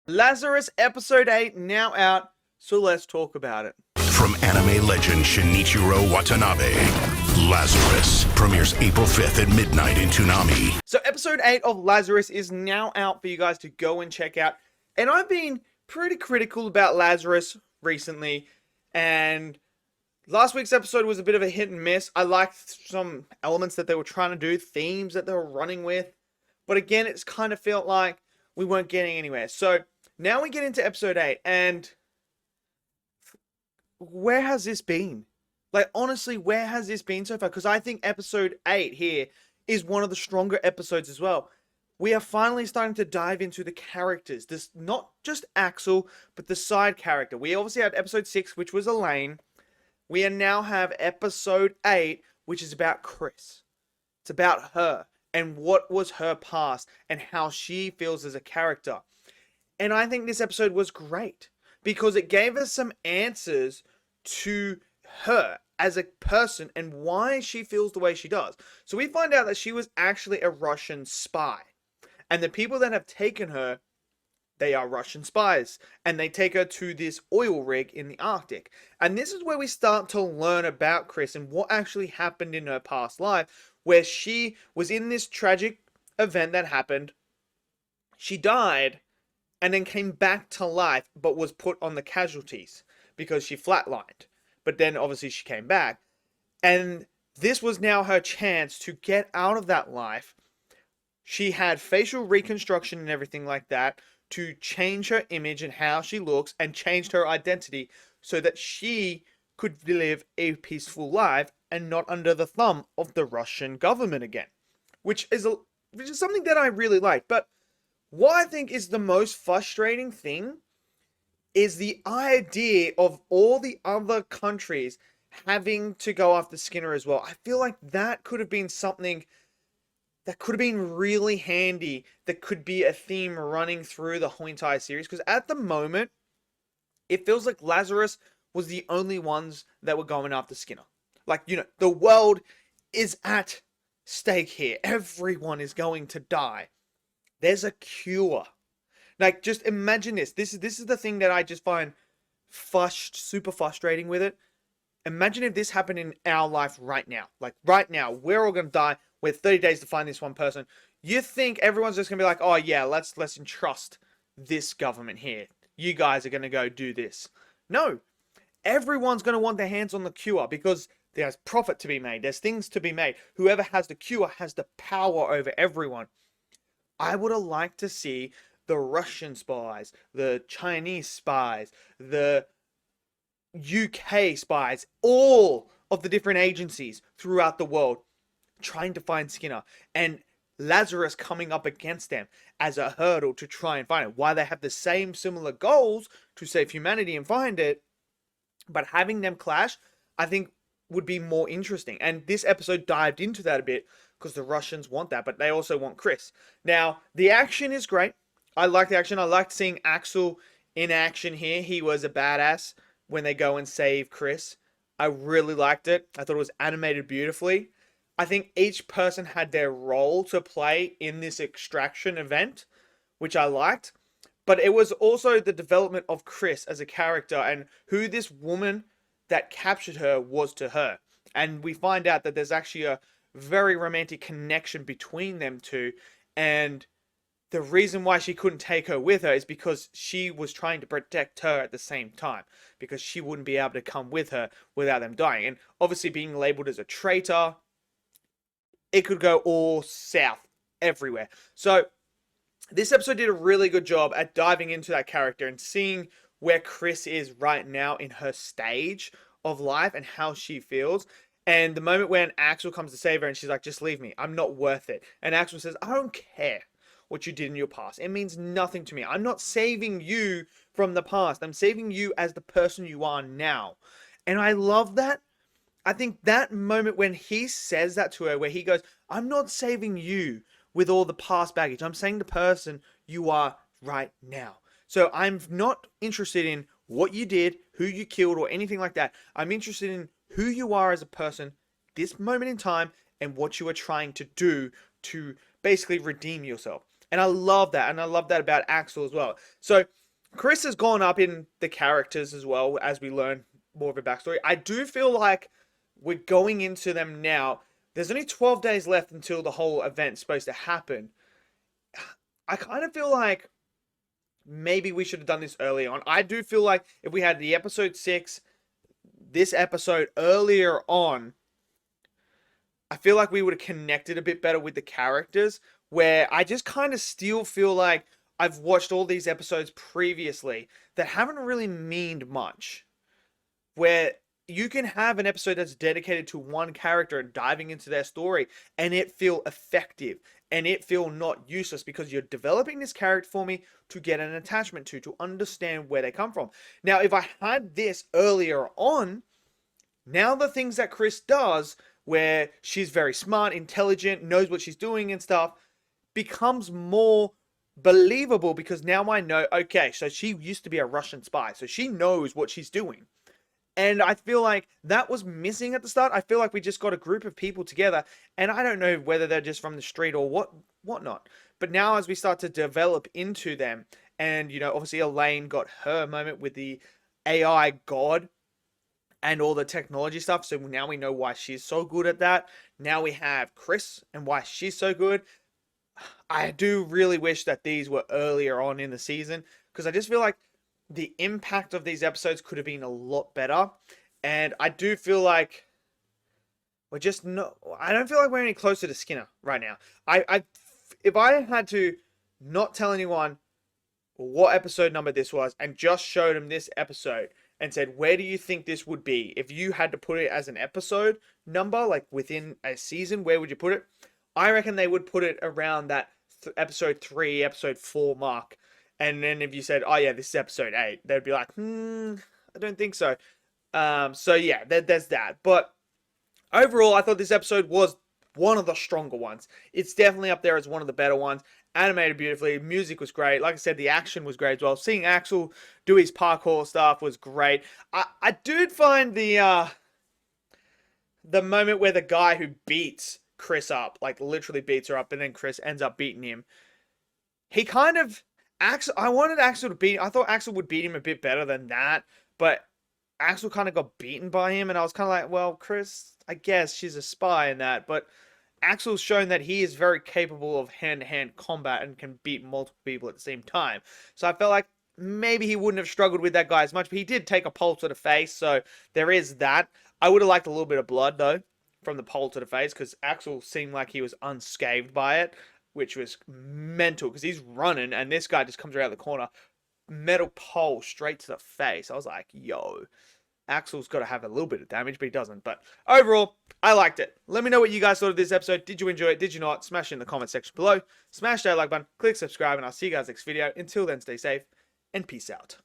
Lazarus episode 8 now out, so let's talk about it. From anime legend Shinichiro Watanabe, Lazarus premieres April 5th at midnight in Toonami. So episode 8 of Lazarus is now out for you guys to go and check out. And I've been pretty critical about Lazarus recently, and last week's episode was a bit of a hit and miss. I liked some elements that they were trying to do, themes that they were running with, but again, it's kind of felt like we weren't getting anywhere. So now we get into episode 8, and where has this been? Like, honestly, where has this been so far? Because I think episode 8 here is one of the stronger episodes as well. We are finally starting to dive into the characters. This, not just Axel, but the side character. We obviously had episode 6, which was Elaine. We now have episode 8, which is about Chris. It's about her and what was her past and how she feels as a character. And I think this episode was great because it gave us some answers to her as a person and why she feels the way she does. So we find out that she was actually a Russian spy. And the people that have taken her, they are Russian spies. And they take her to this oil rig in the Arctic. And this is where we start to learn about Chris and what actually happened in her past life, where she was in this tragic event that happened. She died and then came back to life, but was put on the casualties because she flatlined. But then obviously she came back. And this was now her chance to get out of that life. She had facial reconstruction and everything like that to change her image and how she looks and changed her identity so that she could live a peaceful life and not under the thumb of the Russian government again, which is something that I really like. But what I think is the most frustrating thing is the idea of all the other countries having to go after Skinner as well. I feel like that could have been something that could have been really handy, that could be a theme running through the whole entire series. Because at the moment, it feels like Lazarus was the only ones that were going after Skinner. Like, you know, the world is at stake here. Everyone is going to die. There's a cure. Like, just imagine this. This is the thing that I just find super frustrating with it. Imagine if this happened in our life right now. Like, right now, we're all going to die. We're 30 days to find this one person. You think everyone's just going to be like, oh yeah, let's entrust this government here. You guys are going to go do this. No. Everyone's going to want their hands on the cure because there's profit to be made. There's things to be made. Whoever has the cure has the power over everyone. I would have liked to see the Russian spies, the Chinese spies, the UK spies, all of the different agencies throughout the world trying to find Skinner, and Lazarus coming up against them as a hurdle to try and find it. Why they have the same similar goals to save humanity and find it, but having them clash, I think would be more interesting. And this episode dived into that a bit because the Russians want that, but they also want Chris. Now, the action is great. I like the action. I liked seeing Axel in action here. He was a badass when they go and save Chris. I really liked it. I thought it was animated beautifully. I think each person had their role to play in this extraction event, which I liked. But it was also the development of Chris as a character and who this woman that captured her was to her. And we find out that there's actually a very romantic connection between them two. And the reason why she couldn't take her with her is because she was trying to protect her at the same time. Because she wouldn't be able to come with her without them dying. And obviously being labeled as a traitor, it could go all south everywhere. So this episode did a really good job at diving into that character and seeing where Chris is right now in her stage of life and how she feels. And the moment when Axel comes to save her and she's like, just leave me, I'm not worth it. And Axel says, I don't care what you did in your past. It means nothing to me. I'm not saving you from the past. I'm saving you as the person you are now. And I love that. I think that moment when he says that to her, where he goes, I'm not saving you with all the past baggage. I'm saying the person you are right now. So I'm not interested in what you did, who you killed, or anything like that. I'm interested in who you are as a person, this moment in time, and what you are trying to do to basically redeem yourself. And I love that. And I love that about Axel as well. So Chris has gone up in the characters as well as we learn more of a backstory. I do feel like we're going into them now. There's only 12 days left until the whole event's supposed to happen. I kind of feel like maybe we should have done this early on. I do feel like if we had the episode 6, this episode earlier on, I feel like we would have connected a bit better with the characters, where I just kind of still feel like I've watched all these episodes previously that haven't really meaned much. Where you can have an episode that's dedicated to one character and diving into their story and it feel effective and it feel not useless because you're developing this character for me to get an attachment to understand where they come from. Now, if I had this earlier on, now the things that Chris does, where she's very smart, intelligent, knows what she's doing and stuff, becomes more believable because now I know, okay, so she used to be a Russian spy, so she knows what she's doing. And I feel like that was missing at the start. I feel like we just got a group of people together, and I don't know whether they're just from the street or whatnot. But now as we start to develop into them, and obviously Elaine got her moment with the AI god and all the technology stuff. So now we know why she's so good at that. Now we have Chris and why she's so good. I do really wish that these were earlier on in the season because I just feel like the impact of these episodes could have been a lot better. And I do feel like we're just not, I don't feel like we're any closer to Skinner right now. If I had to not tell anyone what episode number this was and just showed them this episode and said, where do you think this would be? If you had to put it as an episode number, like within a season, where would you put it? I reckon they would put it around that episode 3, episode 4 mark. And then if you said, oh yeah, this is episode 8, they'd be like, I don't think so. So yeah, there's that. But overall, I thought this episode was one of the stronger ones. It's definitely up there as one of the better ones. Animated beautifully, music was great. Like I said, the action was great as well. Seeing Axel do his parkour stuff was great. I did find the moment where the guy who beats Chris up, like literally beats her up, and then Chris ends up beating him. He kind of I wanted Axel to beat. I thought Axel would beat him a bit better than that, but Axel kind of got beaten by him, and I was kind of like, well, Chris, I guess she's a spy in that, but Axel's shown that he is very capable of hand-to-hand combat and can beat multiple people at the same time. So I felt like maybe he wouldn't have struggled with that guy as much, but he did take a pole to the face, so there is that. I would have liked a little bit of blood, though, from the pole to the face, because Axel seemed like he was unscathed by it, which was mental, because he's running, and this guy just comes around the corner, metal pole straight to the face. I was like, yo, Axel's got to have a little bit of damage, but he doesn't. But overall, I liked it. Let me know what you guys thought of this episode. Did you enjoy it? Did you not? Smash it in the comment section below. Smash that like button, click subscribe, and I'll see you guys next video. Until then, stay safe, and peace out.